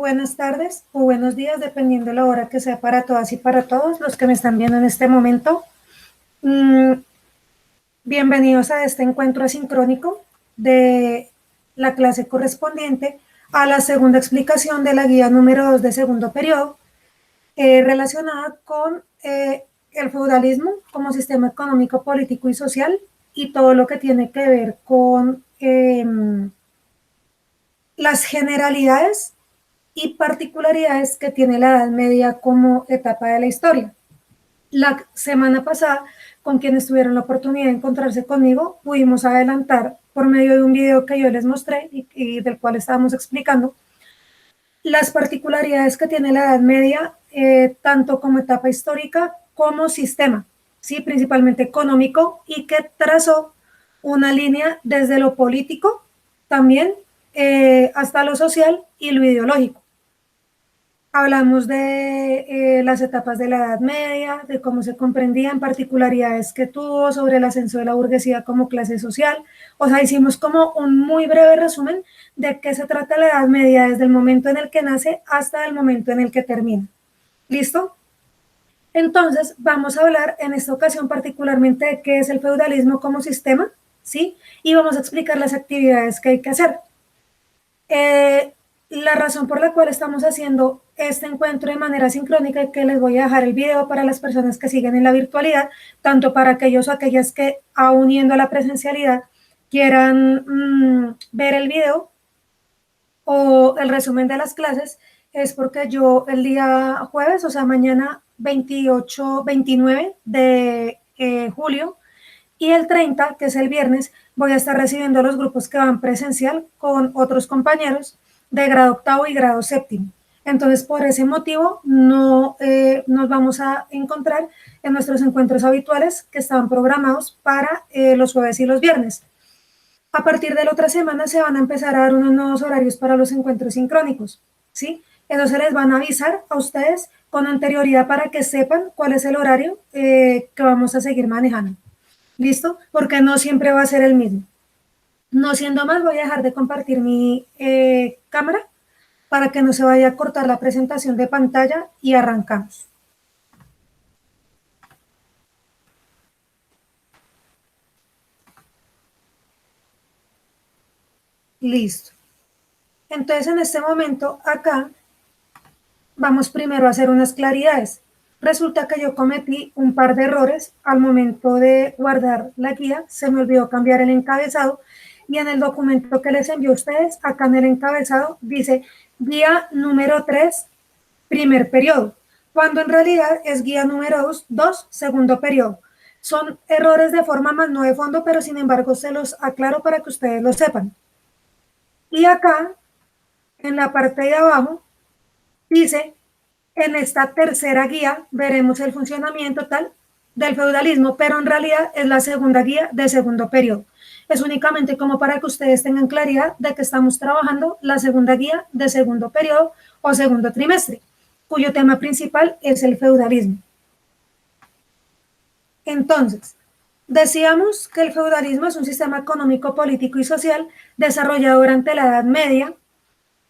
buenas tardes o buenos días, dependiendo de la hora que sea para todas y para todos los que me están viendo en este momento. Bienvenidos a este encuentro asincrónico de la clase correspondiente a la segunda explicación de la guía número 2 de segundo periodo, relacionada con el feudalismo como sistema económico, político y social y todo lo que tiene que ver con las generalidades y particularidades que tiene la Edad Media como etapa de la historia. La semana pasada, con quienes tuvieron la oportunidad de encontrarse conmigo, pudimos adelantar por medio de un video que yo les mostré y del cual estábamos explicando las particularidades que tiene la Edad Media, tanto como etapa histórica como sistema, ¿sí? Principalmente económico, y que trazó una línea desde lo político también hasta lo social y lo ideológico. Hablamos de las etapas de la Edad Media, de cómo se comprendían, particularidades que tuvo, sobre el ascenso de la burguesía como clase social. O sea, hicimos como un muy breve resumen de qué se trata la Edad Media desde el momento en el que nace hasta el momento en el que termina. ¿Listo? Entonces, vamos a hablar en esta ocasión particularmente de qué es el feudalismo como sistema, ¿sí? Y vamos a explicar las actividades que hay que hacer. La razón por la cual estamos haciendo este encuentro de manera sincrónica y que les voy a dejar el video para las personas que siguen en la virtualidad, tanto para aquellos o aquellas que, aún yendo a la presencialidad, quieran ver el video o el resumen de las clases, es porque yo el día jueves, o sea, mañana 29 de julio, y el 30, que es el viernes, voy a estar recibiendo los grupos que van presencial con otros compañeros de grado octavo y grado séptimo. Entonces, por ese motivo, no nos vamos a encontrar en nuestros encuentros habituales que estaban programados para los jueves y los viernes. A partir de la otra semana se van a empezar a dar unos nuevos horarios para los encuentros sincrónicos, ¿sí? Eso se les van a avisar a ustedes con anterioridad para que sepan cuál es el horario que vamos a seguir manejando. ¿Listo? Porque no siempre va a ser el mismo. No siendo más, voy a dejar de compartir mi cámara para que no se vaya a cortar la presentación de pantalla y arrancamos. Listo. Entonces, en este momento, acá, vamos primero a hacer unas claridades. Resulta que yo cometí un par de errores al momento de guardar la guía. Se me olvidó cambiar el encabezado y en el documento que les envió a ustedes, acá en el encabezado, dice guía número 3, primer periodo, cuando en realidad es guía número 2, segundo periodo. Son errores de forma más no de fondo, pero sin embargo se los aclaro para que ustedes lo sepan. Y acá, en la parte de abajo, dice, en esta tercera guía veremos el funcionamiento tal del feudalismo, pero en realidad es la segunda guía de segundo periodo. Es únicamente como para que ustedes tengan claridad de que estamos trabajando la segunda guía de segundo periodo o segundo trimestre, cuyo tema principal es el feudalismo. Entonces, decíamos que el feudalismo es un sistema económico, político y social desarrollado durante la Edad Media,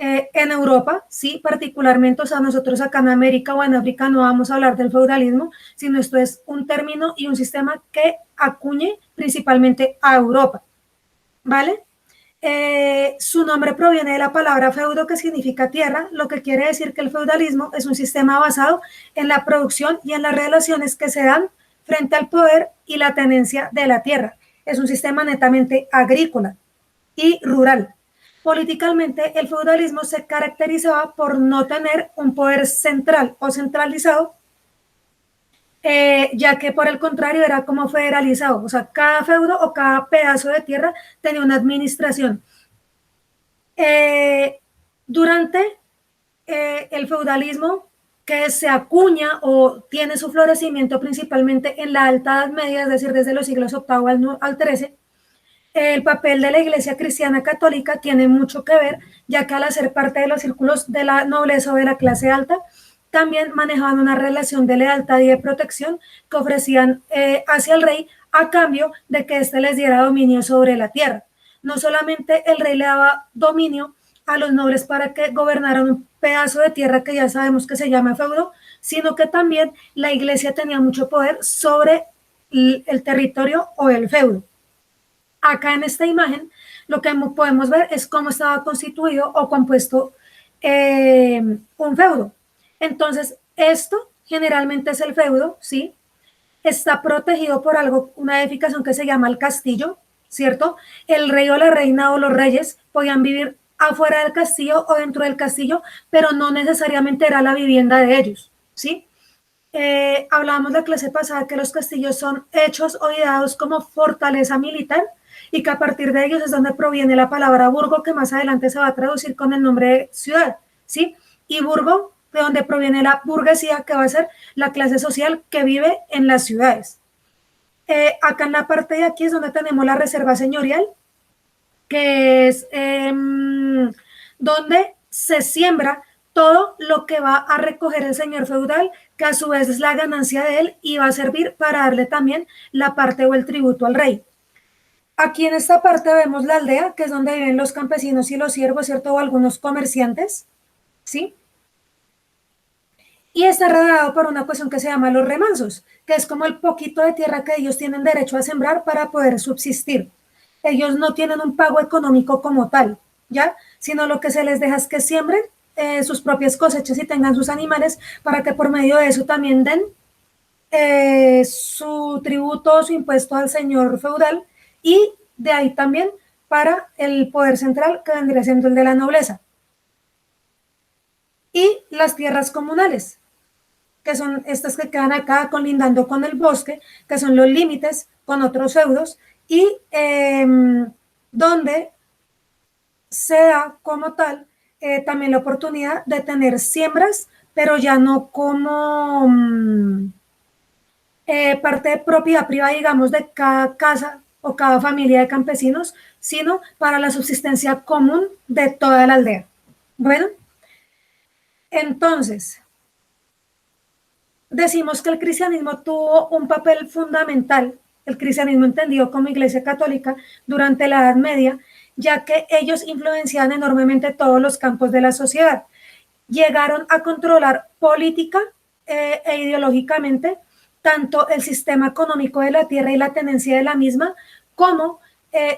en Europa, sí, particularmente, o sea, nosotros acá en América o en África no vamos a hablar del feudalismo, sino esto es un término y un sistema que acuñe principalmente a Europa, ¿vale? Su nombre proviene de la palabra feudo, que significa tierra, lo que quiere decir que el feudalismo es un sistema basado en la producción y en las relaciones que se dan frente al poder y la tenencia de la tierra. Es un sistema netamente agrícola y rural. Políticamente, el feudalismo se caracterizaba por no tener un poder central o centralizado, ya que por el contrario era como federalizado, o sea, cada feudo o cada pedazo de tierra tenía una administración. Durante el feudalismo, que se acuña o tiene su florecimiento principalmente en la Alta Edad Media, es decir, desde los siglos VIII al XIII, el papel de la Iglesia Cristiana Católica tiene mucho que ver, ya que al hacer parte de los círculos de la nobleza o de la clase alta, también manejaban una relación de lealtad y de protección que ofrecían hacia el rey a cambio de que éste les diera dominio sobre la tierra. No solamente el rey le daba dominio a los nobles para que gobernaran un pedazo de tierra que ya sabemos que se llama feudo, sino que también la iglesia tenía mucho poder sobre el territorio o el feudo. Acá en esta imagen lo que podemos ver es cómo estaba constituido o compuesto un feudo. Entonces, esto generalmente es el feudo, ¿sí? Está protegido por algo, una edificación que se llama el castillo, ¿cierto? El rey o la reina o los reyes podían vivir afuera del castillo o dentro del castillo, pero no necesariamente era la vivienda de ellos, ¿sí? Hablábamos la clase pasada que los castillos son hechos o ideados como fortaleza militar y que a partir de ellos es donde proviene la palabra burgo, que más adelante se va a traducir con el nombre de ciudad, ¿sí? Y burgo, de donde proviene la burguesía, que va a ser la clase social que vive en las ciudades. Acá en la parte de aquí es donde tenemos la reserva señorial, que es donde se siembra todo lo que va a recoger el señor feudal, que a su vez es la ganancia de él y va a servir para darle también la parte o el tributo al rey. Aquí en esta parte vemos la aldea, que es donde viven los campesinos y los siervos, ¿cierto? O algunos comerciantes, ¿sí? Y está rodeado por una cuestión que se llama los remansos, que es como el poquito de tierra que ellos tienen derecho a sembrar para poder subsistir. Ellos no tienen un pago económico como tal, ¿ya? Sino lo que se les deja es que siembren sus propias cosechas y tengan sus animales para que por medio de eso también den su tributo, su impuesto al señor feudal y de ahí también para el poder central que vendría siendo el de la nobleza. Y las tierras comunales, que son estas que quedan acá colindando con el bosque, que son los límites con otros feudos y donde se da como tal también la oportunidad de tener siembras, pero ya no como parte de propiedad privada, digamos, de cada casa o cada familia de campesinos, sino para la subsistencia común de toda la aldea. Bueno, entonces, decimos que el cristianismo tuvo un papel fundamental, el cristianismo entendido como Iglesia Católica, durante la Edad Media, ya que ellos influenciaban enormemente todos los campos de la sociedad. Llegaron a controlar política e ideológicamente tanto el sistema económico de la tierra y la tenencia de la misma, como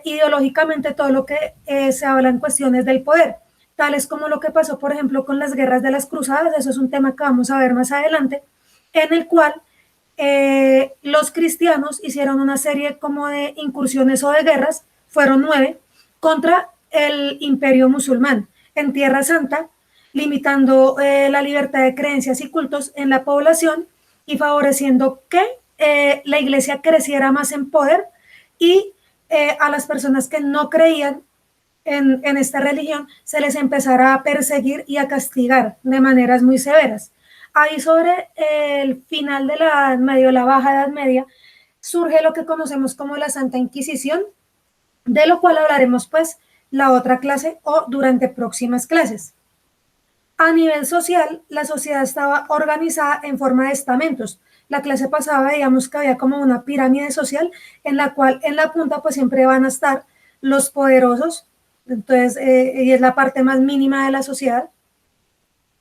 ideológicamente todo lo que se habla en cuestiones del poder, tales como lo que pasó, por ejemplo, con las guerras de las cruzadas, eso es un tema que vamos a ver más adelante, en el cual los cristianos hicieron una serie como de incursiones o de guerras, fueron 9, contra el imperio musulmán en Tierra Santa, limitando la libertad de creencias y cultos en la población y favoreciendo que la iglesia creciera más en poder y a las personas que no creían en esta religión se les empezara a perseguir y a castigar de maneras muy severas. Ahí sobre el final de la Edad Media, la Baja Edad Media, surge lo que conocemos como la Santa Inquisición, de lo cual hablaremos pues la otra clase o durante próximas clases. A nivel social, la sociedad estaba organizada en forma de estamentos. La clase pasada veíamos que había como una pirámide social en la cual en la punta pues siempre van a estar los poderosos, entonces y es la parte más mínima de la sociedad,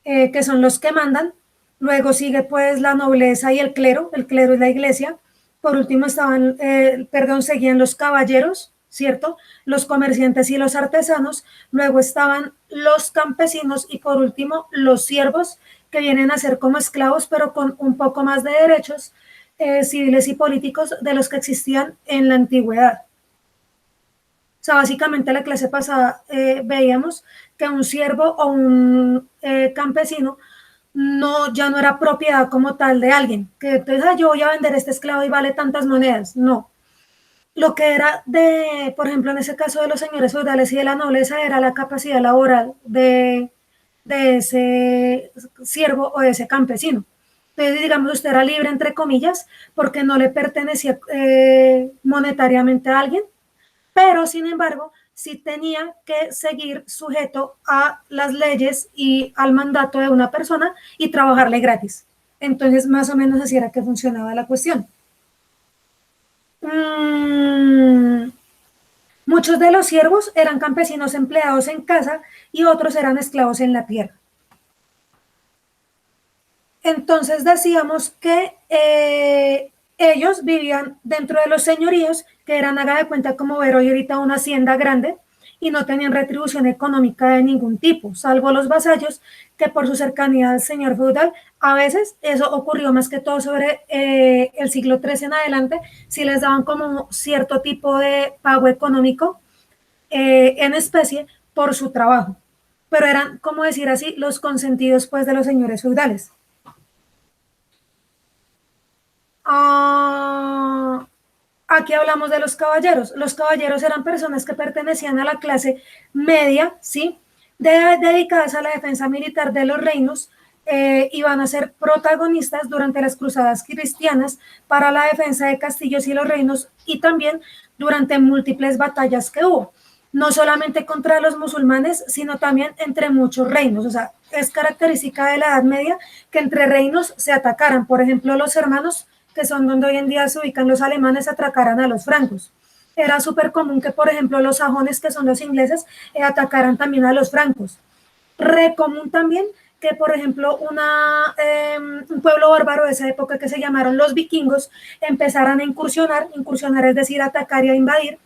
que son los que mandan. Luego sigue pues la nobleza y el clero es la iglesia. Por último estaban, seguían los caballeros, ¿cierto? Los comerciantes y los artesanos. Luego estaban los campesinos y por último los siervos, que vienen a ser como esclavos, pero con un poco más de derechos civiles y políticos de los que existían en la antigüedad. O sea, básicamente la clase pasada veíamos que un siervo o un campesino ya no era propiedad como tal de alguien, que entonces yo voy a vender este esclavo y vale tantas monedas, no. Lo que era por ejemplo, en ese caso de los señores feudales y de la nobleza, era la capacidad laboral de ese siervo o de ese campesino. Entonces, digamos, usted era libre, entre comillas, porque no le pertenecía monetariamente a alguien, pero sin embargo sí tenía que seguir sujeto a las leyes y al mandato de una persona y trabajarle gratis. Entonces, más o menos así era que funcionaba la cuestión. Muchos de los siervos eran campesinos empleados en casa y otros eran esclavos en la tierra. Entonces decíamos que ellos vivían dentro de los señoríos, que eran, haga de cuenta, como ver hoy ahorita una hacienda grande, y no tenían retribución económica de ningún tipo, salvo los vasallos, que por su cercanía al señor feudal, a veces eso ocurrió más que todo sobre el siglo XIII en adelante, si les daban como cierto tipo de pago económico en especie por su trabajo, pero eran, como decir así, los consentidos pues de los señores feudales. Ah, aquí hablamos de los caballeros. Los caballeros eran personas que pertenecían a la clase media, ¿sí? Dedicadas a la defensa militar de los reinos, iban a ser protagonistas durante las cruzadas cristianas para la defensa de castillos y los reinos y también durante múltiples batallas que hubo, no solamente contra los musulmanes, sino también entre muchos reinos. O sea, es característica de la Edad Media que entre reinos se atacaran. Por ejemplo, los hermanos, que son donde hoy en día se ubican los alemanes, atacaran a los francos. Era súper común que, por ejemplo, los sajones, que son los ingleses, atacaran también a los francos. Re común también que, por ejemplo, un pueblo bárbaro de esa época que se llamaron los vikingos empezaran a incursionar es decir, atacar y a invadir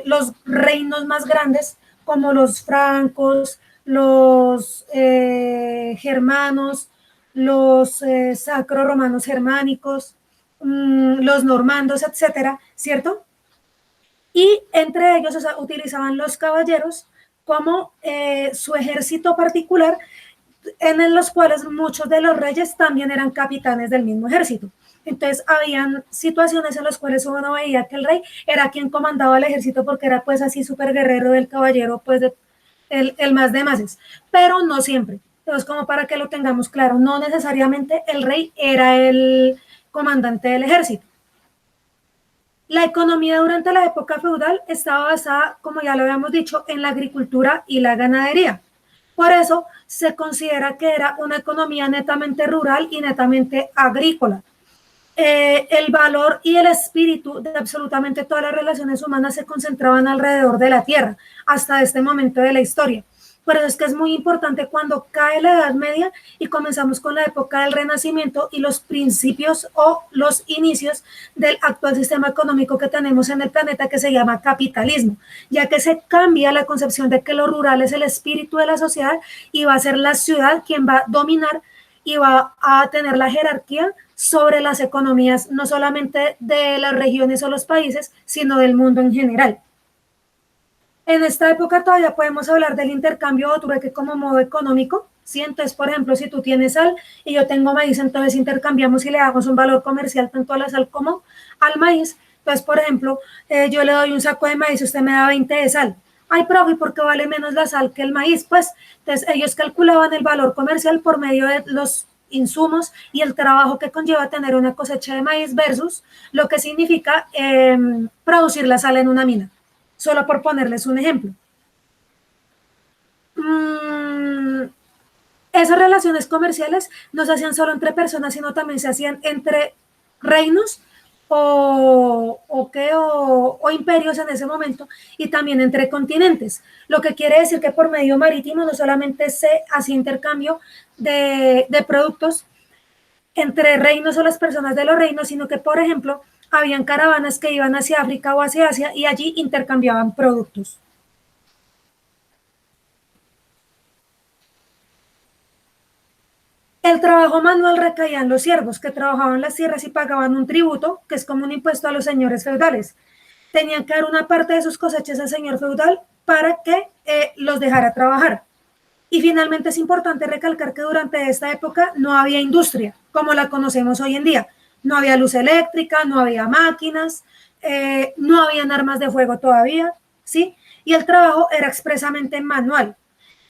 los reinos más grandes como los francos, los germanos, los sacro-romanos germánicos, los normandos, etcétera, ¿cierto? Y entre ellos, o sea, utilizaban los caballeros como su ejército particular, en los cuales muchos de los reyes también eran capitanes del mismo ejército. Entonces, habían situaciones en las cuales uno veía que el rey era quien comandaba el ejército porque era pues así súper guerrero del caballero, pues el más de mases, pero no siempre. Entonces, como para que lo tengamos claro, no necesariamente el rey era el comandante del ejército. La economía durante la época feudal estaba basada, como ya lo habíamos dicho, en la agricultura y la ganadería. Por eso se considera que era una economía netamente rural y netamente agrícola. El valor y el espíritu de absolutamente todas las relaciones humanas se concentraban alrededor de la tierra hasta este momento de la historia. Por eso es que es muy importante cuando cae la Edad Media y comenzamos con la época del Renacimiento y los principios o los inicios del actual sistema económico que tenemos en el planeta, que se llama capitalismo, ya que se cambia la concepción de que lo rural es el espíritu de la sociedad y va a ser la ciudad quien va a dominar y va a tener la jerarquía sobre las economías, no solamente de las regiones o los países, sino del mundo en general. En esta época todavía podemos hablar del intercambio o trueque como modo económico, ¿sí? Entonces, por ejemplo, si tú tienes sal y yo tengo maíz, entonces intercambiamos y le damos un valor comercial tanto a la sal como al maíz. Entonces, por ejemplo, yo le doy un saco de maíz, usted me da 20 de sal. Ay, profe, ¿por qué vale menos la sal que el maíz? Pues, entonces ellos calculaban el valor comercial por medio de los insumos y el trabajo que conlleva tener una cosecha de maíz versus lo que significa producir la sal en una mina, solo por ponerles un ejemplo. Esas relaciones comerciales no se hacían solo entre personas, sino también se hacían entre reinos o imperios en ese momento y también entre continentes, lo que quiere decir que por medio marítimo no solamente se hacía intercambio de productos entre reinos o las personas de los reinos, sino que, por ejemplo, habían caravanas que iban hacia África o hacia Asia y allí intercambiaban productos. El trabajo manual recaía en los siervos, que trabajaban las tierras y pagaban un tributo, que es como un impuesto a los señores feudales. Tenían que dar una parte de sus cosechas al señor feudal para que los dejara trabajar. Y finalmente es importante recalcar que durante esta época no había industria como la conocemos hoy en día. No había luz eléctrica, no había máquinas, no habían armas de fuego todavía, ¿sí? Y el trabajo era expresamente manual.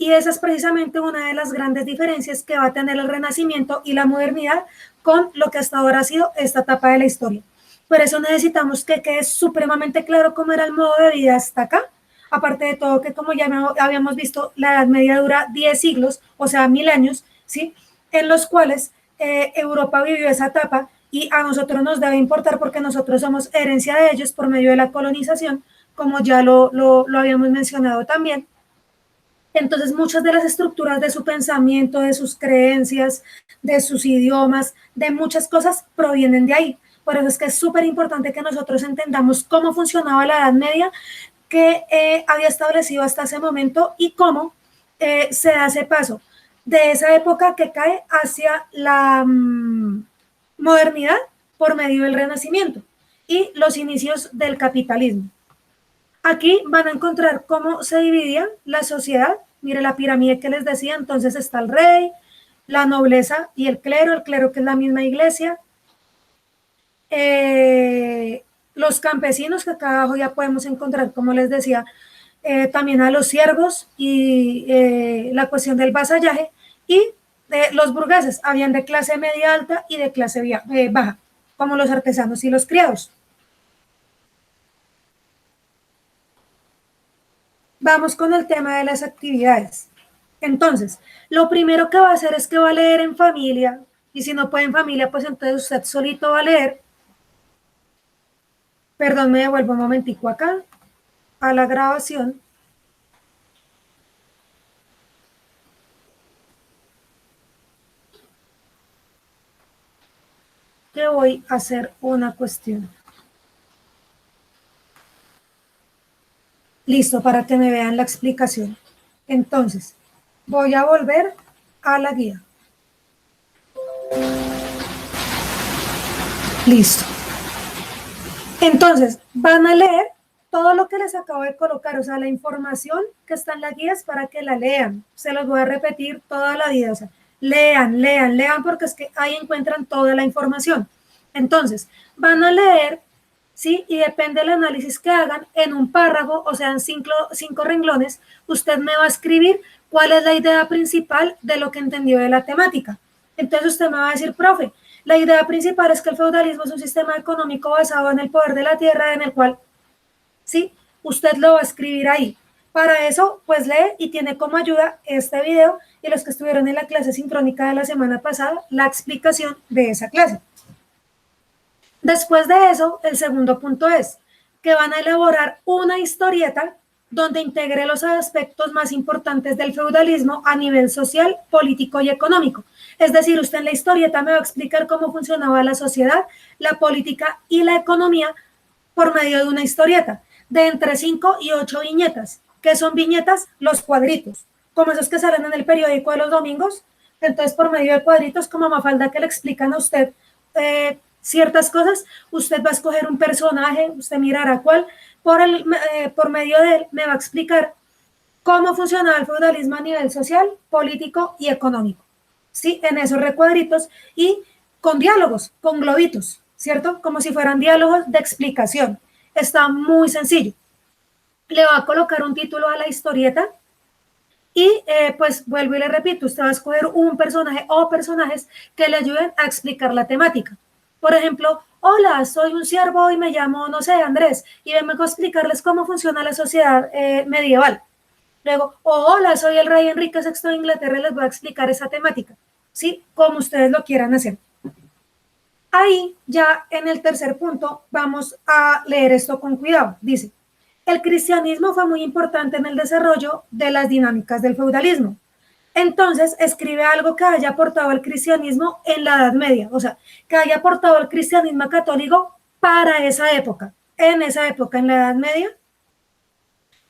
Y esa es precisamente una de las grandes diferencias que va a tener el Renacimiento y la modernidad con lo que hasta ahora ha sido esta etapa de la historia. Por eso necesitamos que quede supremamente claro cómo era el modo de vida hasta acá. Aparte de todo, que como ya habíamos visto, la Edad Media dura 10 siglos, o sea, 1000 años, ¿sí? En los cuales Europa vivió esa etapa y a nosotros nos debe importar porque nosotros somos herencia de ellos por medio de la colonización, como ya lo habíamos mencionado también. Entonces, muchas de las estructuras de su pensamiento, de sus creencias, de sus idiomas, de muchas cosas provienen de ahí. Por eso es que es súper importante que nosotros entendamos cómo funcionaba la Edad Media, qué había establecido hasta ese momento y cómo se da ese paso de esa época que cae hacia la modernidad por medio del Renacimiento y los inicios del capitalismo. Aquí van a encontrar cómo se dividía la sociedad. Mire la pirámide que les decía, entonces está el rey, la nobleza y el clero que es la misma iglesia, los campesinos, que acá abajo ya podemos encontrar, como les decía, también a los siervos y la cuestión del vasallaje, y los burgueses, habían de clase media alta y de clase baja, como los artesanos y los criados. Vamos con el tema de las actividades. Entonces, lo primero que va a hacer es que va a leer en familia, y si no puede en familia, pues entonces usted solito va a leer. Perdón, me devuelvo un momentico acá a la grabación. Que voy a hacer una cuestión. Listo, para que me vean la explicación. Entonces, voy a volver a la guía. Listo. Entonces, van a leer todo lo que les acabo de colocar, o sea, la información que está en la guía es para que la lean. Se los voy a repetir toda la vida, o sea, lean, lean, lean, porque es que ahí encuentran toda la información. Entonces, van a leer, ¿sí? Y depende del análisis que hagan, en un párrafo, o sea, en cinco renglones, usted me va a escribir cuál es la idea principal de lo que entendió de la temática. Entonces usted me va a decir, profe, la idea principal es que el feudalismo es un sistema económico basado en el poder de la tierra, en el cual, sí, usted lo va a escribir ahí. Para eso, pues lee y tiene como ayuda este video y los que estuvieron en la clase sincrónica de la semana pasada, la explicación de esa clase. Después de eso, el segundo punto es que van a elaborar una historieta donde integre los aspectos más importantes del feudalismo a nivel social, político y económico. Es decir, usted en la historieta me va a explicar cómo funcionaba la sociedad, la política y la economía por medio de una historieta de entre 5 y 8 viñetas. ¿Qué son viñetas? Los cuadritos, como esos que salen en el periódico de los domingos. Entonces, por medio de cuadritos, como Mafalda, que le explican a usted ciertas cosas, usted va a escoger un personaje, usted mirará cuál, por medio de él me va a explicar cómo funcionaba el feudalismo a nivel social, político y económico, ¿sí? En esos recuadritos y con diálogos, con globitos, ¿cierto? Como si fueran diálogos de explicación. Está muy sencillo. Le va a colocar un título a la historieta y pues vuelvo y le repito, usted va a escoger un personaje o personajes que le ayuden a explicar la temática. Por ejemplo, hola, soy un siervo y me llamo, no sé, Andrés, y vengo a explicarles cómo funciona la sociedad medieval. Luego, hola, soy el rey Enrique VI de Inglaterra y les voy a explicar esa temática, ¿sí? Como ustedes lo quieran hacer. Ahí, ya en el tercer punto, vamos a leer esto con cuidado. Dice, el cristianismo fue muy importante en el desarrollo de las dinámicas del feudalismo. Entonces, escribe algo que haya aportado el cristianismo en la Edad Media, o sea, que haya aportado el cristianismo católico para esa época, en la Edad Media,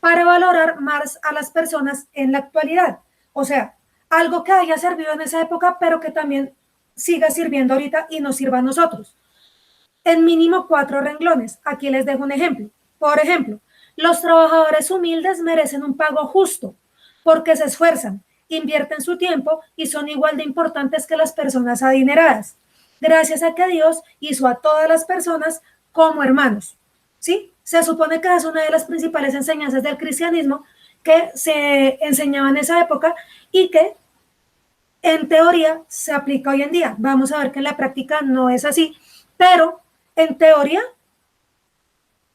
para valorar más a las personas en la actualidad. O sea, algo que haya servido en esa época, pero que también siga sirviendo ahorita y nos sirva a nosotros. En mínimo 4 renglones. Aquí les dejo un ejemplo. Por ejemplo, los trabajadores humildes merecen un pago justo porque se esfuerzan, invierten su tiempo y son igual de importantes que las personas adineradas. Gracias a que Dios hizo a todas las personas como hermanos. ¿Sí? Se supone que es una de las principales enseñanzas del cristianismo que se enseñaba en esa época y que en teoría se aplica hoy en día. Vamos a ver que en la práctica no es así, pero en teoría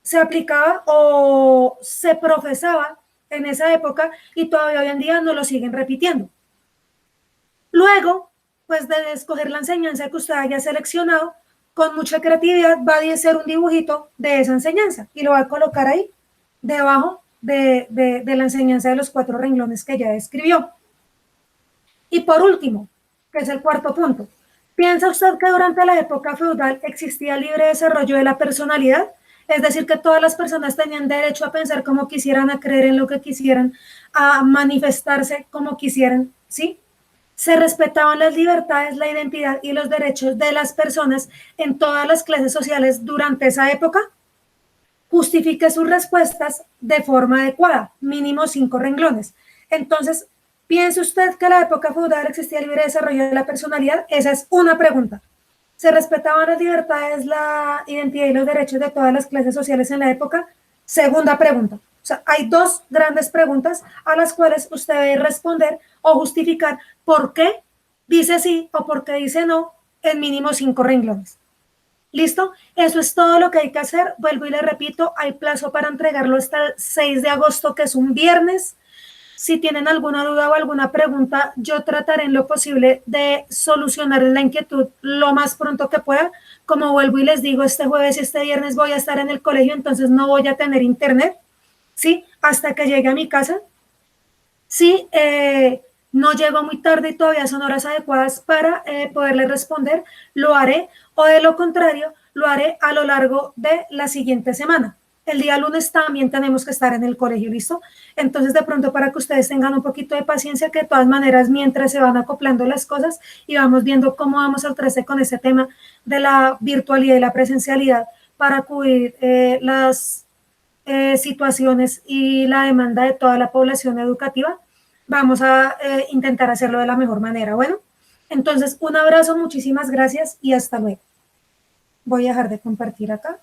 se aplicaba o se profesaba en esa época y todavía hoy en día no lo siguen repitiendo. Luego, pues de escoger la enseñanza que usted haya seleccionado, con mucha creatividad va a hacer un dibujito de esa enseñanza y lo va a colocar ahí. debajo de la enseñanza de los 4 renglones que ya describió. Y por último, que es el cuarto punto, ¿piensa usted que durante la época feudal existía libre desarrollo de la personalidad? Es decir, que todas las personas tenían derecho a pensar como quisieran, a creer en lo que quisieran, a manifestarse como quisieran, ¿sí? Se respetaban las libertades, la identidad y los derechos de las personas en todas las clases sociales durante esa época. Justifique sus respuestas de forma adecuada, mínimo 5 renglones. Entonces, ¿piensa usted que en la época feudal existía libre desarrollo de la personalidad? Esa es una pregunta. ¿Se respetaban las libertades, la identidad y los derechos de todas las clases sociales en la época? Segunda pregunta. O sea, hay 2 grandes preguntas a las cuales usted debe responder o justificar por qué dice sí o por qué dice no en mínimo 5 renglones. ¿Listo? Eso es todo lo que hay que hacer. Vuelvo y le repito, hay plazo para entregarlo hasta el 6 de agosto, que es un viernes. Si tienen alguna duda o alguna pregunta, yo trataré en lo posible de solucionar la inquietud lo más pronto que pueda. Como vuelvo y les digo, este jueves y este viernes voy a estar en el colegio, entonces no voy a tener internet, ¿sí? Hasta que llegue a mi casa. Si no llego muy tarde y todavía son horas adecuadas para poderle responder, lo haré, o de lo contrario, lo haré a lo largo de la siguiente semana. El día lunes también tenemos que estar en el colegio, ¿listo? Entonces, de pronto, para que ustedes tengan un poquito de paciencia, que de todas maneras, mientras se van acoplando las cosas y vamos viendo cómo vamos al traste con ese tema de la virtualidad y la presencialidad para cubrir las situaciones y la demanda de toda la población educativa, vamos a intentar hacerlo de la mejor manera. Bueno, entonces un abrazo, muchísimas gracias y hasta luego. Voy a dejar de compartir acá.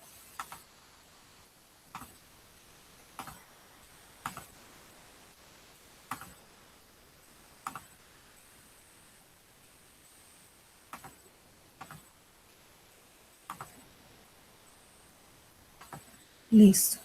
Listo.